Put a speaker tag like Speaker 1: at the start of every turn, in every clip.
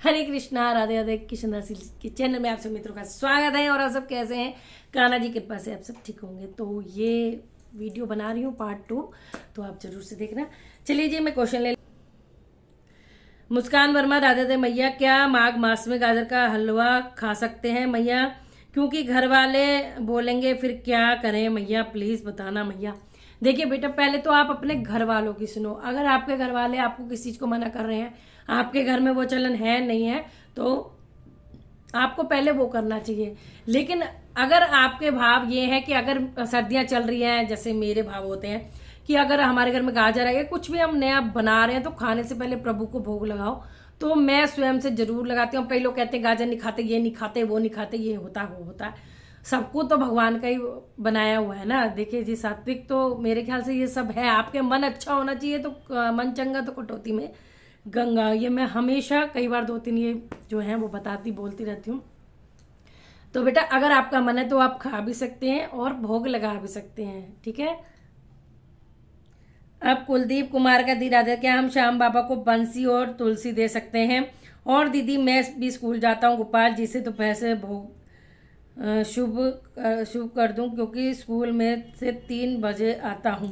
Speaker 1: हरे कृष्णा, राधे राधे। किशन दास kitchen में आप सब मित्रों का स्वागत है। और आप सब कैसे हैं? कान्हा जी कृपा से आप सब ठीक होंगे। तो ये वीडियो बना रही हूँ पार्ट 2, तो आप जरूर से देखना। चलिए जी, मैं क्वेश्चन ले। मुस्कान वर्मा, राधे राधे मैया, क्या माघ मास में गाजर का हलवा खा सकते हैं मैया? क्योंकि घर वाले बोलेंगे, फिर क्या करें मैया? प्लीज बताना मैया। देखिए बेटा, पहले तो आप अपने घर वालों की सुनो। अगर आपके घर वाले आपको किसी चीज को मना कर रहे हैं, आपके घर में वो चलन है नहीं है, तो आपको पहले वो करना चाहिए। लेकिन अगर आपके भाव ये है कि अगर सर्दियां चल रही हैं, जैसे मेरे भाव होते हैं कि अगर हमारे घर में गाजर है या कुछ भी हम नया बना रहे हैं, तो खाने से पहले प्रभु को भोग लगाओ। तो मैं स्वयं से जरूर लगाती हूँ। कई लोग कहते हैं गाजर नहीं खाते, ये नहीं खाते, वो नहीं खाते, ये होता वो होता है। सबको तो भगवान का ही बनाया हुआ है ना। देखिए जी, सात्विक तो मेरे ख्याल से ये सब है। आपके मन अच्छा होना चाहिए, तो मन चंगा तो कटौती में गंगा। ये मैं हमेशा कई बार 2-3 ये जो है वो बताती बोलती रहती हूँ। तो बेटा, अगर आपका मन है तो आप खा भी सकते हैं और भोग लगा भी सकते हैं, ठीक है। अब कुलदीप कुमार का दी, राधे, क्या हम श्याम बाबा को बंसी और तुलसी दे सकते हैं? और दीदी, मैं भी स्कूल जाता हूँ गोपाल जी से, तो पैसे भोग शुभ शुभ कर दूं, क्योंकि स्कूल में से 3 बजे आता हूँ।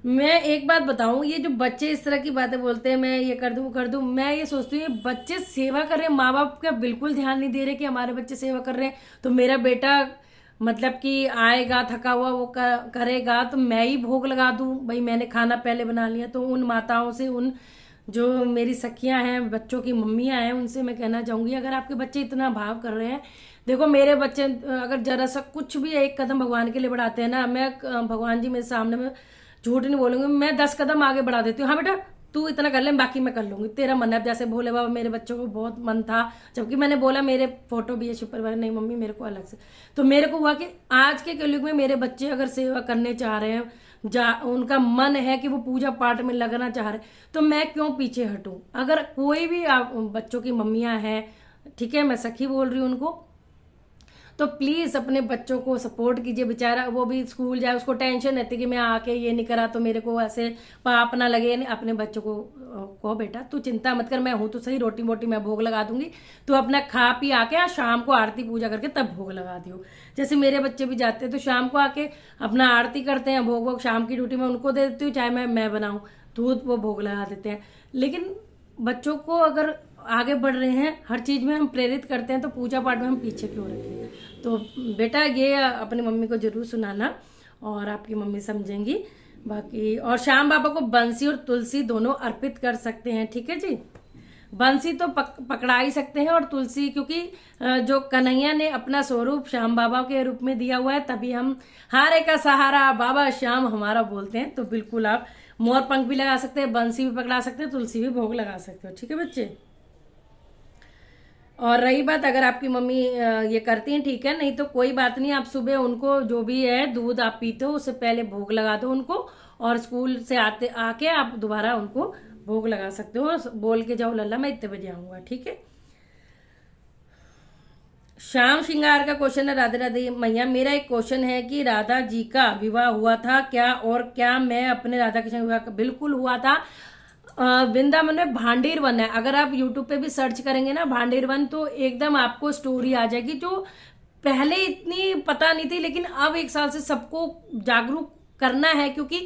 Speaker 1: मैं एक बात बताऊं, ये जो बच्चे इस तरह की बातें बोलते हैं, मैं ये कर दूं वो कर दूं, मैं ये सोचती हूँ बच्चे सेवा कर रहे हैं, माँ बाप का बिल्कुल ध्यान नहीं दे रहे कि हमारे बच्चे सेवा कर रहे हैं। तो मेरा बेटा मतलब कि आएगा थका हुआ, वो करेगा, तो मैं ही भोग लगा दूं। भाई मैंने खाना पहले बना लिया। तो उन माताओं से, उन जो मेरी सखियां हैं, बच्चों की मम्मियां हैं, उनसे मैं कहना चाहूंगी, अगर आपके बच्चे इतना भाव कर रहे हैं, देखो मेरे बच्चे अगर जरा सा कुछ भी एक कदम भगवान के लिए बढ़ाते हैं ना, मैं भगवान जी मेरे सामने में झूठ नहीं बोलूंगी, मैं 10 कदम आगे बढ़ा देती हूँ। हाँ बेटा, तू इतना कर ले, बाकी मैं कर लूंगी, तेरा मन है। जैसे भोले बाबा, मेरे बच्चों को बहुत मन था, जबकि मैंने बोला मेरे फोटो भी है शुक्रवार, नहीं मम्मी मेरे को अलग से। तो मेरे को हुआ कि आज के कलयुग में मेरे बच्चे अगर सेवा करने चाह रहे हैं, उनका मन है कि वो पूजा पाठ में लगना चाह रहे, तो मैं क्यों पीछे हटूं? अगर कोई भी बच्चों की मम्मियां हैं, ठीक है, मैं सखी बोल रही हूँ उनको, तो प्लीज अपने बच्चों को सपोर्ट कीजिए। बेचारा वो भी स्कूल जाए, उसको टेंशन रहती कि मैं आके ये नहीं करा तो मेरे को ऐसे पाप ना लगे। नहीं, अपने बच्चों को कहो बेटा तू चिंता मत कर, मैं हूं तो सही, रोटी मोटी मैं भोग लगा दूंगी, तू अपना खा पी आके शाम को आरती पूजा करके तब भोग लगा दियो। जैसे मेरे बच्चे भी जाते हैं तो शाम को आके अपना आरती करते हैं, भोग भोग शाम की ड्यूटी में उनको दे देती हूँ, चाहे मैं बनाऊं दूध, वो भोग लगा देते हैं। लेकिन बच्चों को अगर आगे बढ़ रहे हैं, हर चीज में हम प्रेरित करते हैं, तो पूजा पाठ में हम पीछे क्यों रखेंगे? तो बेटा ये अपनी मम्मी को जरूर सुनाना, और आपकी मम्मी समझेंगी। बाकी और श्याम बाबा को बंसी और तुलसी दोनों अर्पित कर सकते हैं, ठीक है जी। बंसी तो पकड़ा ही सकते हैं, और तुलसी क्योंकि जो कन्हैया ने अपना स्वरूप श्याम बाबा के रूप में दिया हुआ है, तभी हम हारे का सहारा बाबा श्याम हमारा बोलते हैं। तो बिल्कुल आप मोर पंख भी लगा सकते हैं, बंसी भी पकड़ा सकते हैं, तुलसी भी भोग लगा सकते हो, ठीक है बच्चे। और रही बात, अगर आपकी मम्मी ये करती हैं, ठीक है, नहीं तो कोई बात नहीं, आप सुबह उनको जो भी है दूध आप पीते हो, उससे पहले भोग लगा दो उनको, और स्कूल से आते आके आप दोबारा उनको भोग लगा सकते हो। बोल के जाओ, लल्ला मैं इतने बजे आऊंगा, ठीक है। श्याम श्रृंगार का क्वेश्चन है, राधे राधे मैया, मेरा एक क्वेश्चन है कि राधा जी का विवाह हुआ था क्या, और क्या मैं अपने राधा कृष्ण विवाह का? बिल्कुल हुआ था। वृंदावन में भांडेर वन है, अगर आप यूट्यूब पे भी सर्च करेंगे ना भांडेर वन, तो एकदम आपको स्टोरी आ जाएगी, जो पहले इतनी पता नहीं थी, लेकिन अब 1 साल से सबको जागरूक करना है। क्योंकि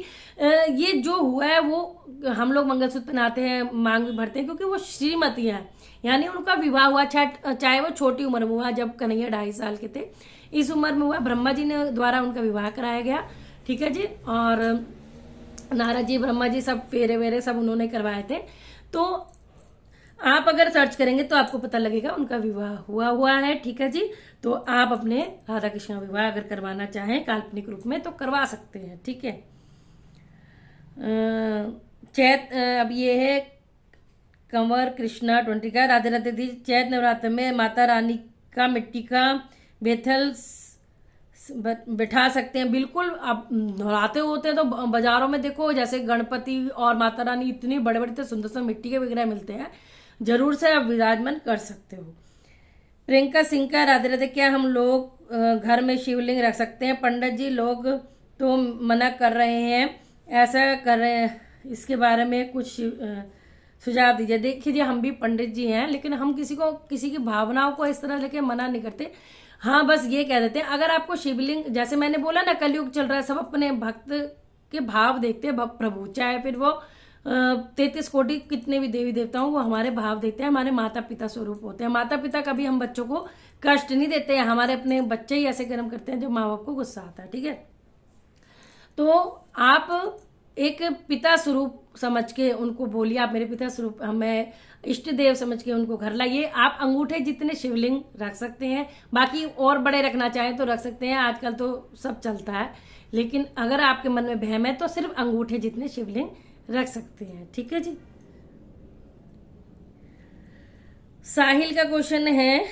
Speaker 1: ये जो हुआ है, वो हम लोग मंगलसूत्र पहनाते हैं, मांग भी भरते हैं, क्योंकि वो श्रीमती है, यानी उनका विवाह हुआ, चाहे वो छोटी उम्र में हुआ, जब कन्हैया 2.5 साल के थे, इस उम्र में हुआ। ब्रह्मा जी ने द्वारा उनका विवाह कराया गया, ठीक है जी। और नारद जी, ब्रह्मा जी, सब फेरे वेरे सब उन्होंने करवाए थे। तो आप अगर सर्च करेंगे तो आपको पता लगेगा उनका विवाह हुआ है, ठीक है जी। तो आप अपने राधा कृष्ण विवाह अगर करवाना चाहें काल्पनिक रूप में, तो करवा सकते हैं, ठीक है। चैत अब ये है कंवर कृष्णा 20 का, राधे राधे दी, चैत नवरात्र में माता रानी का मिट्टी का बेथल बिठा सकते हैं। बिल्कुल, आप नवराते होते हैं तो बाजारों में देखो, जैसे गणपति और माता रानी इतनी बड़े बड़े सुंदर सुंदर मिट्टी के विग्रह मिलते हैं, जरूर से आप विराजमान कर सकते हो। प्रियंका सिंह का, राधे राधे, क्या हम लोग घर में शिवलिंग रख सकते हैं? पंडित जी लोग तो मना कर रहे हैं, ऐसा कर रहे हैं, इसके बारे में कुछ सुझाव दीजिए। देखिए जी, हम भी पंडित जी हैं, लेकिन हम किसी की भावनाओं को इस तरह लेके मना नहीं करते। हाँ, बस ये कह देते हैं, अगर आपको शिवलिंग, जैसे मैंने बोला ना, कलयुग चल रहा है, सब अपने भक्त के भाव देखते हैं, प्रभु चाहे फिर वो 33 कोटि कितने भी देवी देवता हो, वो हमारे भाव देखते हैं, हमारे माता पिता स्वरूप होते हैं। माता पिता कभी हम बच्चों को कष्ट नहीं देते हैं, हमारे अपने बच्चे ही ऐसे कर्म करते हैं जब माँ बाप को गुस्सा आता है। ठीक है, तो आप एक पिता स्वरूप समझ के उनको बोलिए, आप मेरे पिता स्वरूप, मैं इष्ट देव समझ के उनको घर लाइए। आप अंगूठे जितने शिवलिंग रख सकते हैं, बाकी और बड़े रखना चाहें तो रख सकते हैं, आजकल तो सब चलता है, लेकिन अगर आपके मन में वहम है तो सिर्फ अंगूठे जितने शिवलिंग रख सकते हैं। ठीक है जी। साहिल का क्वेश्चन है,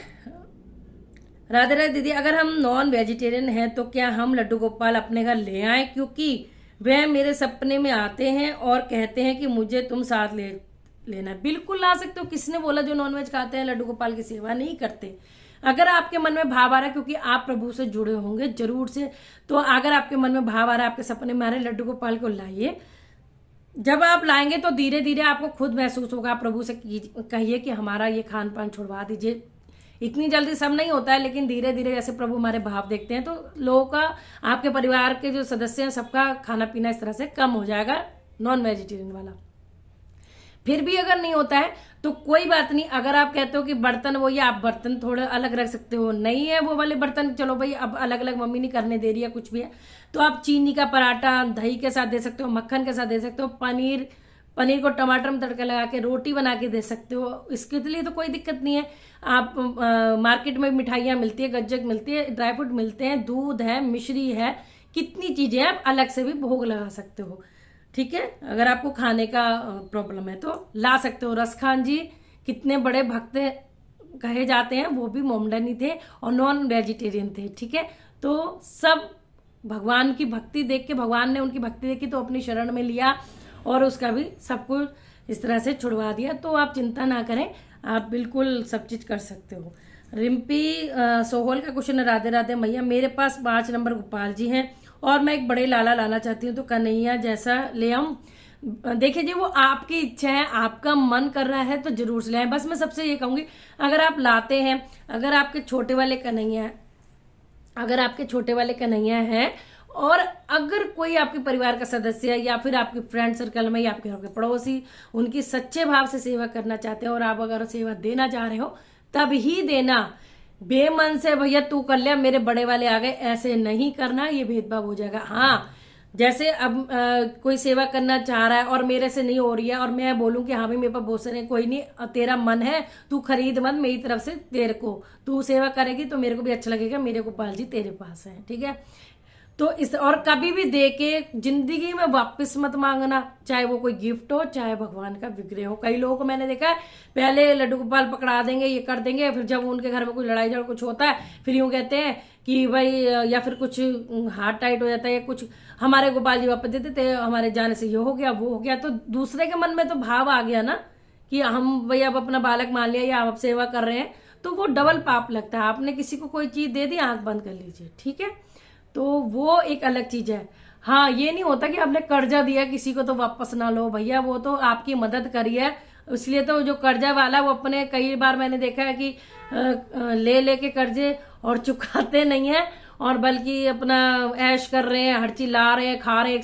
Speaker 1: राधे राधे दीदी, अगर हम नॉन वेजिटेरियन हैं तो क्या हम लड्डू गोपाल अपने घर ले आए, क्योंकि वह मेरे सपने में आते हैं और कहते हैं कि मुझे तुम साथ लेना। बिल्कुल ला सकते हो, किसने बोला जो नॉनवेज खाते हैं लड्डू गोपाल की सेवा नहीं करते। अगर आपके मन में भाव आ रहा है, क्योंकि आप प्रभु से जुड़े होंगे जरूर से, तो अगर आपके मन में भाव आ रहा है, आपके सपने में आ रहे, लड्डू गोपाल को लाइए। जब आप लाएंगे तो धीरे धीरे आपको खुद महसूस होगा, आप प्रभु से कहिए कि हमारा ये खान पान छुड़वा दीजिए। इतनी जल्दी सब नहीं होता है, लेकिन धीरे धीरे जैसे प्रभु हमारे भाव देखते हैं, तो लोगों का, आपके परिवार के जो सदस्य हैं, सबका खाना पीना इस तरह से कम हो जाएगा, नॉन वेजिटेरियन वाला। फिर भी अगर नहीं होता है तो कोई बात नहीं, अगर आप कहते हो कि बर्तन वो, या आप बर्तन थोड़े अलग रख सकते हो, नहीं है वो वाले बर्तन, चलो भाई अब अलग अलग मम्मी नहीं करने दे रही है कुछ भी है, तो आप चीनी का पराठा दही के साथ दे सकते हो, मक्खन के साथ दे सकते हो, पनीर को टमाटर में तड़का लगा के रोटी बना के दे सकते हो, इसके लिए तो कोई दिक्कत नहीं है। आप मार्केट में मिठाइयाँ मिलती है, गज्जक मिलती है, ड्राई फ्रूट मिलते हैं, दूध है, मिश्री है, कितनी चीजें आप अलग से भी भोग लगा सकते हो। ठीक है, अगर आपको खाने का प्रॉब्लम है तो ला सकते हो। रसखान जी कितने बड़े भक्त कहे जाते हैं, वो भी मोमडन ही थे और नॉन वेजिटेरियन थे। ठीक है, तो सब भगवान की भक्ति देख के, भगवान ने उनकी भक्ति देखी तो अपनी शरण में लिया और उसका भी सब कुछ इस तरह से छुड़वा दिया। तो आप चिंता ना करें, आप बिल्कुल सब चीज कर सकते हो। रिम्पी सोहल का क्वेश्चन है, राधे राधे मैया, मेरे पास 5 नंबर गोपाल जी हैं और मैं एक बड़े लाला लाना चाहती हूँ, तो कन्हैया जैसा ले आऊं। देखिए जी, वो आपकी इच्छा है, आपका मन कर रहा है तो जरूर से ले आए। बस मैं सबसे ये कहूंगी, अगर आप लाते हैं, अगर आपके छोटे वाले कन्हैया हैं और अगर कोई आपके परिवार का सदस्य है या फिर आपके फ्रेंड सर्कल में या आपके घर के पड़ोसी उनकी सच्चे भाव से सेवा करना चाहते हैं और आप अगर सेवा देना चाह रहे हो, तब ही देना। बेमन से भैया तू कर लिया, मेरे बड़े वाले आ गए, ऐसे नहीं करना, ये भेदभाव हो जाएगा। हाँ, जैसे अब कोई सेवा करना चाह रहा है और मेरे से नहीं हो रही है और मैं बोलूं कि हाँ भाई मेरे पास बहुत सारे, कोई नहीं, तेरा मन है, तू खरीद मत, मेरी तरफ से तेरे को, तू सेवा करेगी तो मेरे को भी अच्छा लगेगा, मेरे गोपाल जी तेरे पास है। ठीक है, तो इस, और कभी भी दे के जिंदगी में वापस मत मांगना, चाहे वो कोई गिफ्ट हो, चाहे भगवान का विग्रह हो। कई लोगों को मैंने देखा है, पहले लड्डू गोपाल पकड़ा देंगे, ये कर देंगे, फिर जब उनके घर में कोई लड़ाई झगड़ा कुछ होता है, फिर यूं कहते हैं कि भाई, या फिर कुछ हार्ट टाइट हो जाता है, कुछ हमारे गोपाल जी वापस देते थे, हमारे जाने से ये हो गया वो हो गया, तो दूसरे के मन में तो भाव आ गया ना कि हम भाई अब अपना बालक मान लिया या आप सेवा कर रहे हैं, तो वो डबल पाप लगता है। आपने किसी को कोई चीज दे दी, आंख बंद कर लीजिए। ठीक है, तो वो एक अलग चीज है। हाँ, ये नहीं होता कि आपने कर्जा दिया किसी को तो वापस ना लो, भैया वो तो आपकी मदद करी है, इसलिए तो जो कर्जा वाला वो अपने, कई बार मैंने देखा है कि ले लेके कर्जे और चुकाते नहीं है, और बल्कि अपना ऐश कर रहे हैं, हर चीज ला रहे हैं, खा रहे हैं,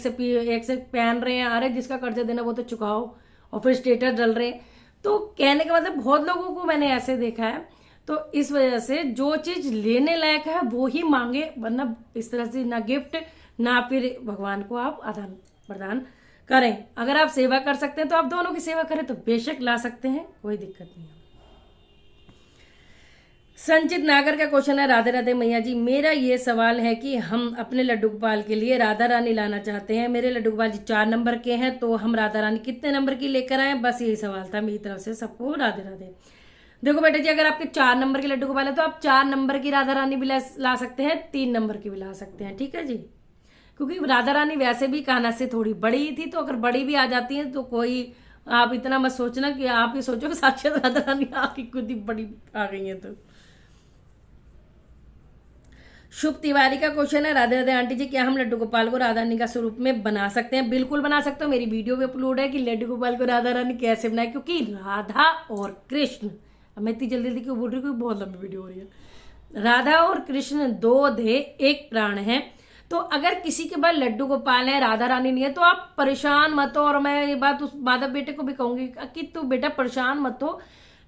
Speaker 1: एक से पहन रहे हैं। अरे जिसका कर्जा देना वो तो चुकाओ, और फिर स्टेटस डल रहे हैं। तो कहने का मतलब बहुत लोगों को मैंने ऐसे देखा है। तो इस वजह से जो चीज लेने लायक है वो ही मांगे, वरना इस तरह से ना गिफ्ट ना फिर भगवान को आप आदान प्रदान करें। अगर आप सेवा कर सकते हैं तो आप दोनों की सेवा करें, तो बेशक ला सकते हैं, कोई दिक्कत नहीं है। संचित नागर का क्वेश्चन है, राधे राधे मैया जी, मेरा ये सवाल है कि हम अपने लड्डू गोपाल के लिए राधा रानी लाना चाहते हैं। मेरे लड्डू गोपाल जी 4 नंबर के हैं, तो हम राधा रानी कितने नंबर की लेकर आए? बस यही सवाल था मेरी तरफ से। सबको राधे राधे। देखो बेटा जी, अगर आपके 4 नंबर के लड्डू गोपाल है तो आप 4 नंबर की राधा रानी भी ला सकते हैं, 3 नंबर की भी ला सकते हैं। ठीक है जी, क्योंकि राधा रानी वैसे भी कान्हा से थोड़ी बड़ी थी, तो अगर बड़ी भी आ जाती है तो कोई, आप इतना मत सोचना कि आप ये सोचो कि साक्षात राधा रानी आपकी खुद ही बड़ी आ गई है। तो शुभ तिवारी का क्वेश्चन है, राधे राधे आंटी जी, क्या हम लड्डू गोपाल को राधा रानी का स्वरूप में बना सकते हैं? बिल्कुल बना सकते हो। मेरी वीडियो भी अपलोड है कि लड्डू गोपाल को राधा रानी कैसे बनाए, क्योंकि राधा और कृष्ण, अब मैं इतनी जल्दी जल्दी क्यों बोल रही हूँ क्योंकि बहुत लंबी वीडियो हो रही है। राधा और कृष्ण दो देह एक प्राण है, तो अगर किसी के पास लड्डू गोपाल है, राधा रानी नहीं है, तो आप परेशान मत हो। और मैं ये बात उस माधव बेटे को भी कहूंगी कि तू बेटा परेशान मत हो,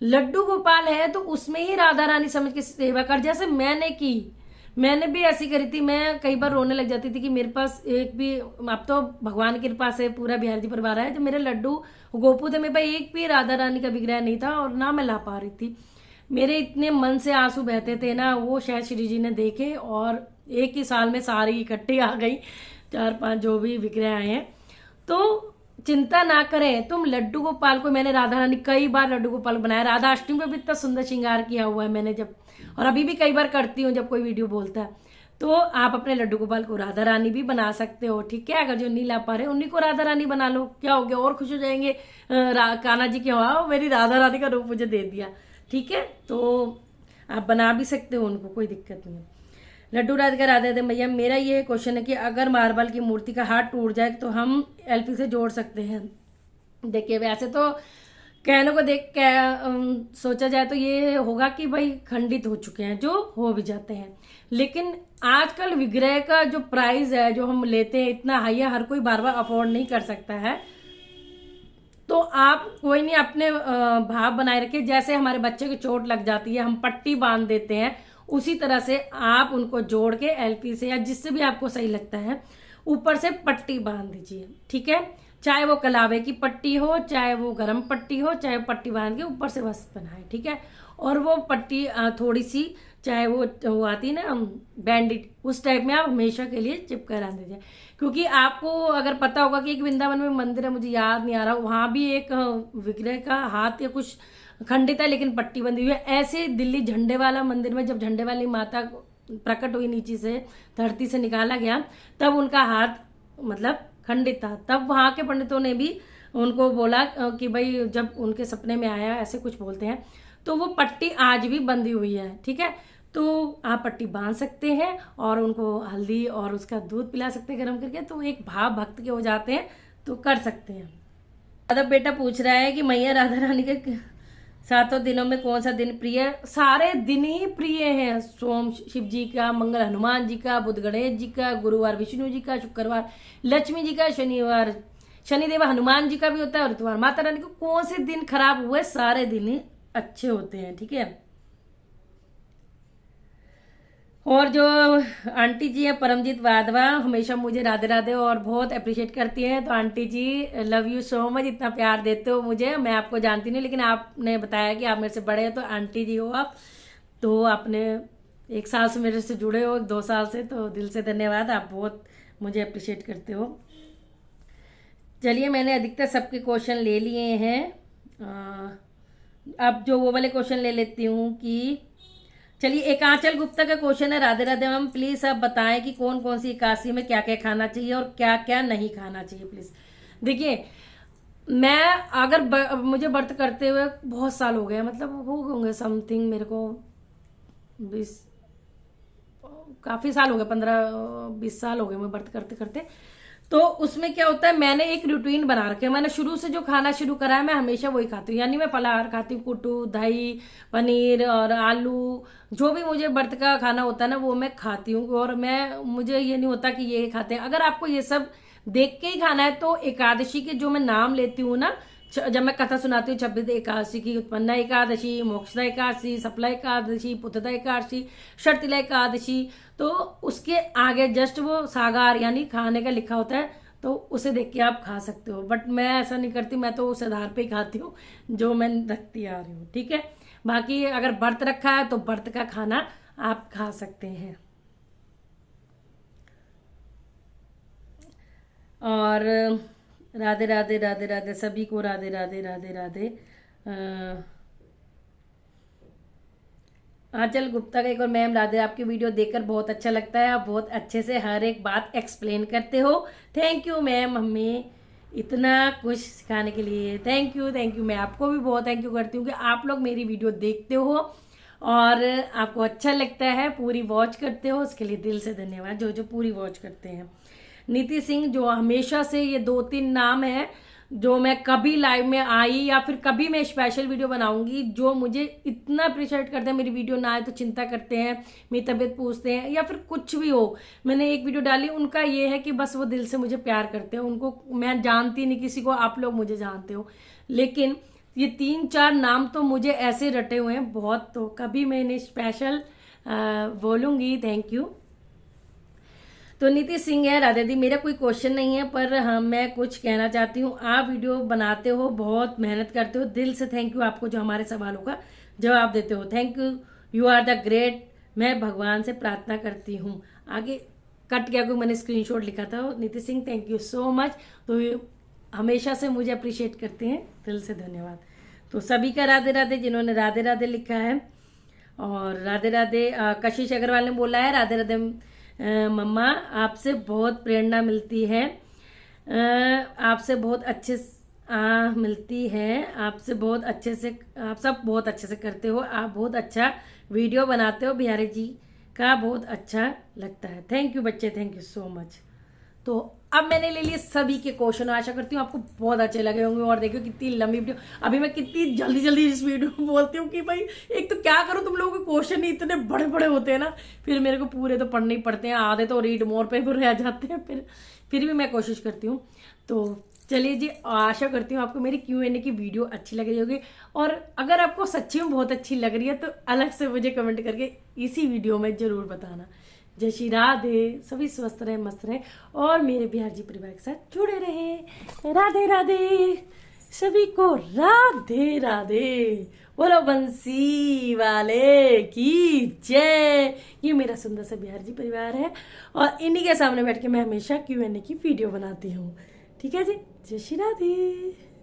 Speaker 1: लड्डू गोपाल है तो उसमें ही राधा रानी समझ के सेवा कर, जैसे मैंने की। मैंने भी ऐसी करी थी। मैं कई बार रोने लग जाती थी कि मेरे पास एक भी, अब तो भगवान की कृपा से पूरा बिहार जी परिवार है, जब मेरे लड्डू गोपू थे, मेरे पास एक भी राधा रानी का विग्रह नहीं था और ना मैं ला पा रही थी। मेरे इतने मन से आंसू बहते थे ना, वो शायद श्री जी ने देखे और एक ही साल में सारी इकट्ठी आ गई, 4-5 जो भी विग्रह आए हैं। तो चिंता ना करें, तुम लड्डू गोपाल को, मैंने राधा रानी कई बार लड्डू गोपाल बनाया, राधा अष्टमी पे भी इतना सुंदर श्रृंगार किया हुआ है मैंने, जब और अभी भी कई बार करती हूँ जब कोई वीडियो बोलता है। तो आप अपने लड्डू गोपाल को राधा रानी भी बना सकते हो, ठीक है। अगर जो नहीं ला पा रहे उन्हीं को राधा रानी बना लो, क्या हो गया, और खुश हो जाएंगे। कान्हा जी के वहां मेरी राधा रानी का रूप मुझे दे दिया, ठीक है। तो आप बना भी सकते हो उनको, कोई दिक्कत नहीं है। लड्डू राधिका राधे राधे भैया, मेरा ये क्वेश्चन है कि अगर मार्बल की मूर्ति का हाथ टूट जाए तो हम एलपी से जोड़ सकते हैं? देखिए, वैसे तो कहने को देख के सोचा जाए तो ये होगा कि भाई खंडित हो चुके हैं, जो हो भी जाते हैं, लेकिन आजकल विग्रह का जो प्राइस है जो हम लेते हैं इतना हाई है, हर कोई बार बार अफोर्ड नहीं कर सकता है। तो आप कोई नहीं, अपने भाव बनाए रखिए। जैसे हमारे बच्चे की चोट लग जाती है, हम पट्टी बांध देते हैं, उसी तरह से आप उनको जोड़ के एलपी से या जिससे भी आपको सही लगता है ऊपर से पट्टी बांध दीजिए, ठीक है। चाहे वो कलावे की पट्टी हो, चाहे वो गरम पट्टी हो, चाहे पट्टी बांध के ऊपर से बस बनाए, ठीक है। और वो पट्टी थोड़ी सी, चाहे वो आती है ना बैंडेड, उस टाइप में आप हमेशा के लिए चिपका रख दीजिए। क्योंकि आपको अगर पता होगा कि एक वृंदावन में मंदिर है, मुझे याद नहीं आ रहा, वहां भी एक विग्रह का हाथ या कुछ खंडित है लेकिन पट्टी बंधी हुई है। ऐसे दिल्ली झंडे वाला मंदिर में जब झंडे वाली माता प्रकट हुई, नीचे से धरती से निकाला गया, तब उनका हाथ मतलब खंडित था। तब वहां के पंडितों ने भी उनको बोला कि भाई जब उनके सपने में आया, ऐसे कुछ बोलते हैं, तो वो पट्टी आज भी बंधी हुई है, ठीक है। तो आप पट्टी बांध सकते हैं और उनको हल्दी और उसका दूध पिला सकते हैं गर्म करके, तो एक भाव भक्त के हो जाते हैं, तो कर सकते हैं। अदब बेटा पूछ रहा है कि मैया राधा रानी के 7 दिनों में कौन सा दिन प्रिय है? सारे दिन ही प्रिय हैं। सोम शिव जी का, मंगल हनुमान जी का, बुध गणेश जी का, गुरुवार विष्णु जी का, शुक्रवार लक्ष्मी जी का, शनिवार शनिदेव हनुमान जी का भी होता है, और इतवार माता रानी को। कौन से दिन खराब हुए, सारे दिन ही अच्छे होते हैं, ठीक है। और जो आंटी जी हैं परमजीत वाधवा, हमेशा मुझे राधे राधे और बहुत अप्रिशिएट करती हैं। तो aunty ji love you so much, इतना प्यार देते हो मुझे। मैं आपको जानती नहीं, लेकिन आपने बताया कि आप मेरे से बड़े हो, तो आंटी जी हो आप। तो आपने 1 साल से मेरे से जुड़े हो, 2 साल से, तो दिल से धन्यवाद। आप बहुत मुझे अप्रिशिएट करते हो। चलिए, मैंने अधिकतर सबके क्वेश्चन ले लिए हैं। अब जो वो वाले क्वेश्चन ले लेती हूँ कि चलिए, एक आंचल गुप्ता का क्वेश्चन है, राधे राधे मैम प्लीज आप बताएं कि कौन कौन सी एकादशी में क्या क्या खाना चाहिए और क्या क्या नहीं खाना चाहिए प्लीज। देखिए, मैं अगर मुझे व्रत करते हुए बहुत साल हो गए, मतलब हो होंगे समथिंग, मेरे को 20 काफी साल हो गए, 15-20 साल हो गए मैं व्रत करते करते। तो उसमें क्या होता है, मैंने एक रूटीन बना रखे। मैंने शुरू से जो खाना शुरू करा है, मैं हमेशा वही खाती हूँ। यानी मैं फलाहार खाती हूँ, कुट्टू, दही, पनीर और आलू, जो भी मुझे व्रत का खाना होता है ना, वो मैं खाती हूँ। और मुझे ये नहीं होता कि ये खाते हैं। अगर आपको ये सब देख के ही खाना है, तो एकादशी के जो मैं नाम लेती हूँ ना, जब मैं कथा सुनाती हूँ, 26 एकादशी की, उत्पन्ना एकादशी, मोक्षदा एकादशी, सफला एकादशी, पुत्रदा एकादशी, शर्तिला एकादशी, तो उसके आगे जस्ट वो सागार यानी खाने का लिखा होता है, तो उसे देख के आप खा सकते हो। बट मैं ऐसा नहीं करती, मैं तो उस आधार पे ही खाती हूँ जो मैं रखती आ रही हूँ, ठीक है। बाकी अगर व्रत रखा है तो व्रत का खाना आप खा सकते हैं। और राधे राधे राधे राधे सभी को, राधे राधे राधे राधे। आंचल गुप्ता का एक और, मैम राधे, आपकी वीडियो देखकर बहुत अच्छा लगता है, आप बहुत अच्छे से हर एक बात एक्सप्लेन करते हो। थैंक यू मैम, हमें इतना कुछ सिखाने के लिए। Thank you. मैं आपको भी बहुत थैंक यू करती हूँ कि आप लोग मेरी वीडियो देखते हो और आपको अच्छा लगता है, पूरी वॉच करते हो, उसके लिए दिल से धन्यवाद जो जो पूरी वॉच करते हैं। नीति सिंह, जो हमेशा से ये 2-3 नाम है जो मैं कभी लाइव में आई या फिर कभी मैं स्पेशल वीडियो बनाऊंगी, जो मुझे इतना अप्रिशिएट करते हैं, मेरी वीडियो ना आए तो चिंता करते हैं, मेरी तबीयत पूछते हैं या फिर कुछ भी हो। मैंने एक वीडियो डाली, उनका ये है कि बस वो दिल से मुझे प्यार करते हैं। उनको मैं जानती नहीं किसी को, आप लोग मुझे जानते हो, लेकिन ये 3-4 नाम तो मुझे ऐसे रटे हुए हैं बहुत, तो कभी मैं इन्हें स्पेशल बोलूंगी। Thank you. तो नीति सिंह है, राधे दी, मेरा कोई क्वेश्चन नहीं है, पर हाँ मैं कुछ कहना चाहती हूँ। आप वीडियो बनाते हो, बहुत मेहनत करते हो, दिल से थैंक यू आपको जो हमारे सवालों का जवाब देते हो। Thank you, you are the great. मैं भगवान से प्रार्थना करती हूँ। आगे कट गया क्योंकि मैंने स्क्रीनशॉट लिखा था। नीति Singh, thank you so much. तो ये हमेशा से मुझे अप्रिशिएट करते हैं, दिल से धन्यवाद। तो सभी का राधे राधे, जिन्होंने राधे राधे लिखा है। और राधे राधे कशिश अग्रवाल ने बोला है, राधे राधे मम्मा, आपसे बहुत प्रेरणा मिलती है, आपसे बहुत अच्छे मिलती है, आपसे बहुत अच्छे से, आप सब बहुत अच्छे से करते हो, आप बहुत अच्छा वीडियो बनाते हो, बिहारी जी का बहुत अच्छा लगता है। थैंक यू बच्चे, थैंक यू सो मच। तो अब मैंने ले लिए सभी के क्वेश्चन, आशा करती हूँ आपको बहुत अच्छे लगे होंगे। और देखो कितनी लंबी वीडियो, अभी मैं कितनी जल्दी जल्दी इस वीडियो में बोलती हूँ कि भाई एक तो क्या करूँ, तुम लोगों के क्वेश्चन ही इतने बड़े बड़े होते हैं ना, फिर मेरे को पूरे तो पढ़ने ही पड़ते हैं, आधे तो रीड मोर पे भी रह जाते हैं, फिर भी मैं कोशिश करती हूँ। तो चलिए जी, आशा करती हूँ आपको मेरी Q&A की वीडियो अच्छी लग रही होगी। और अगर आपको सच्ची में बहुत अच्छी लग रही है तो अलग से मुझे कमेंट करके इसी वीडियो में जरूर बताना। जय श्री राधे, सभी स्वस्थ रहे, मस्त रहे और मेरे बिहार जी परिवार के साथ जुड़े रहे। राधे राधे, सभी को राधे राधे। बोलो बंसी वाले की जय। ये मेरा सुंदर सा बिहार जी परिवार है और इन्हीं के सामने बैठ के मैं हमेशा Q&A की वीडियो बनाती हूँ। ठीक है जी, जय श्री राधे।